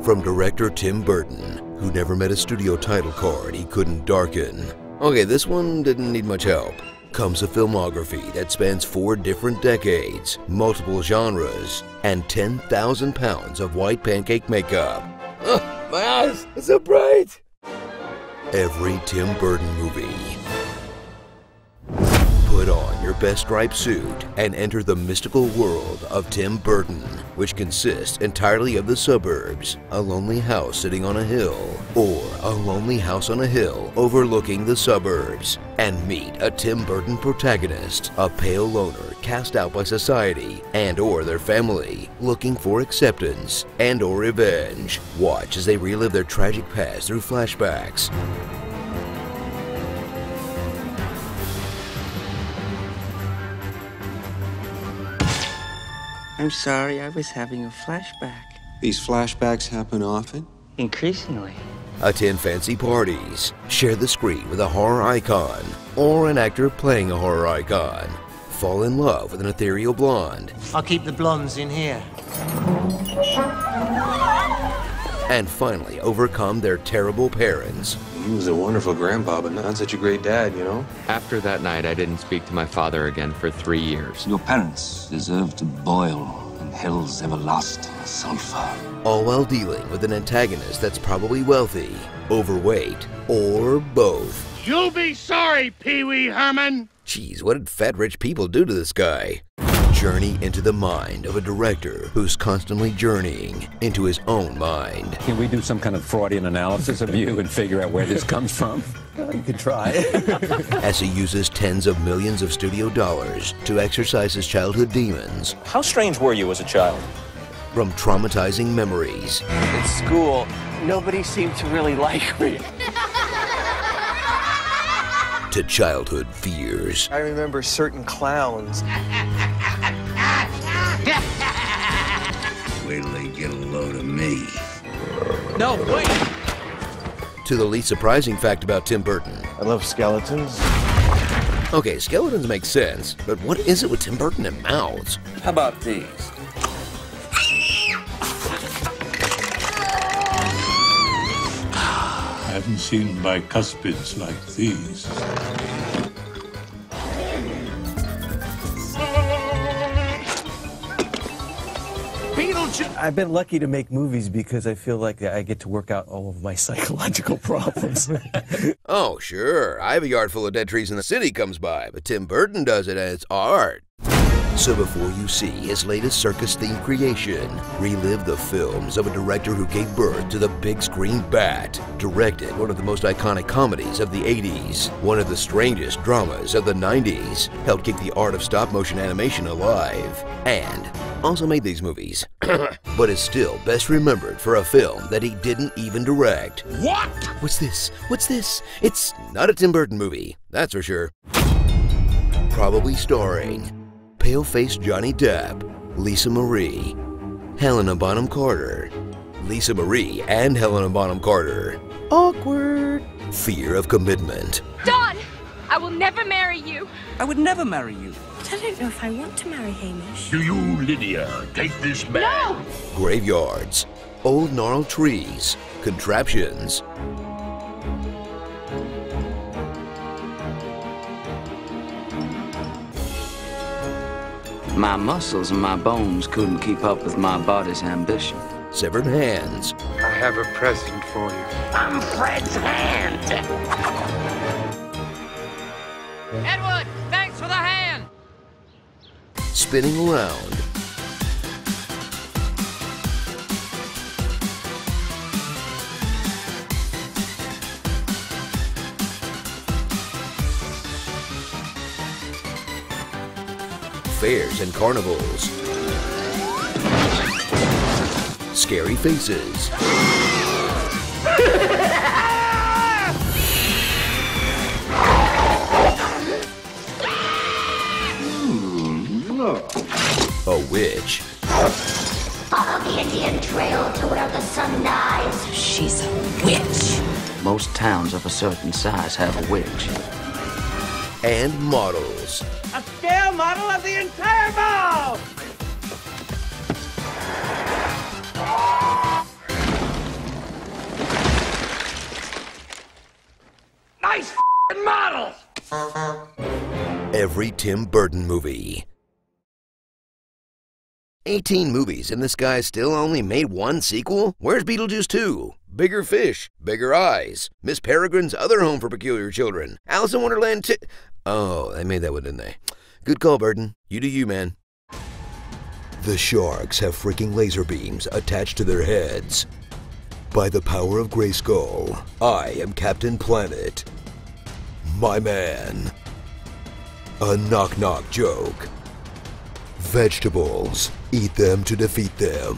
From director Tim Burton, who never met a studio title card he couldn't darken. Okay, this one didn't need much help. Comes a filmography that spans 4 different decades, multiple genres, and 10,000 pounds of white pancake makeup. Oh, my eyes are so bright! Every Tim Burton movie. Put on your best striped suit and enter the mystical world of Tim Burton, which consists entirely of the suburbs, a lonely house sitting on a hill, or a lonely house on a hill overlooking the suburbs. And meet a Tim Burton protagonist, a pale loner cast out by society and or their family, looking for acceptance and or revenge. Watch as they relive their tragic past through flashbacks. I'm sorry, I was having a flashback. These flashbacks happen often? Increasingly. Attend fancy parties, share the screen with a horror icon, or an actor playing a horror icon. Fall in love with an ethereal blonde. I'll keep the blondes in here. And finally overcome their terrible parents. He was a wonderful grandpa, but not such a great dad, you know? After that night, I didn't speak to my father again for 3 years. Your parents deserve to boil in hell's everlasting sulfur. All while dealing with an antagonist that's probably wealthy, overweight, or both. You'll be sorry, Pee-wee Herman! Jeez, what did fat rich people do to this guy? Journey into the mind of a director who's constantly journeying into his own mind. Can we do some kind of Freudian analysis of you and figure out where this comes from? You could try. As he uses tens of millions of studio dollars to exorcise his childhood demons. How strange were you as a child? From traumatizing memories. In school, nobody seemed to really like me. To childhood fears. I remember certain clowns. Wait till they get a load of me. No, wait! To the least surprising fact about Tim Burton. I love skeletons. Okay, skeletons make sense, but what is it with Tim Burton and mouths? How about these? I haven't seen bicuspids like these. I've been lucky to make movies because I feel like I get to work out all of my psychological problems. Oh, sure. I have a yard full of dead trees in the city comes by, but Tim Burton does it and it's art. So before you see his latest circus-themed creation, relive the films of a director who gave birth to the big screen bat, directed one of the most iconic comedies of the 80s, one of the strangest dramas of the 90s, helped keep the art of stop-motion animation alive, and also made these movies, but is still best remembered for a film that he didn't even direct. What? What's this? What's this? It's not a Tim Burton movie, that's for sure. Probably starring pale-faced Johnny Depp, Lisa Marie, Helena Bonham Carter. Lisa Marie and Helena Bonham Carter. Awkward. Fear of commitment. Don! I will never marry you. I would never marry you. I don't know if I want to marry Hamish. Do you, Lydia, take this man? No! Graveyards. Old gnarled trees. Contraptions. My muscles and my bones couldn't keep up with my body's ambition. Severed hands. I have a present for you. I'm Fred's hand! Edward, thanks for the hand! Spinning around. Fairs and carnivals. Scary faces. A witch. Follow the Indian trail to where the sun dies. She's a witch. Most towns of a certain size have a witch. And models. A scale model of the entire mall! nice f***ing models! Every Tim Burton movie. 18 movies and this guy still only made one sequel? Where's Beetlejuice 2? Bigger Fish, Bigger Eyes, Miss Peregrine's Other Home for Peculiar Children, Alice in Wonderland 2. Oh, they made that one, didn't they? Good call, Burton. You do you, man. The sharks have freaking laser beams attached to their heads. By the power of Grayskull, I am Captain Planet. My man. A knock-knock joke. Vegetables. Eat them to defeat them.